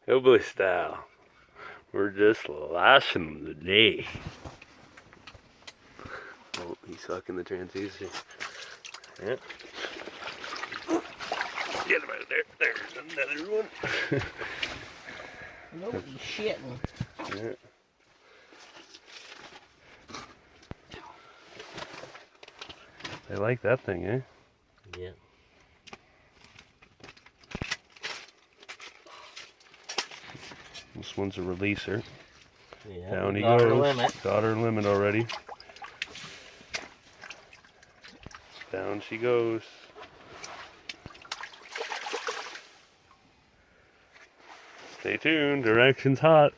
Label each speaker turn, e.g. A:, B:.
A: Hillbilly style. We're just lashing the day. Oh, he's sucking the transducer. Yeah. Get him out there. There's another one.
B: No, he's shitting.
A: Yeah. They like that thing, eh?
B: Yeah.
A: This one's a releaser.
B: Yeah.
A: Down he
B: Got
A: goes.
B: her limit.
A: Got her limit already. Down she goes. Stay tuned. Direction's hot.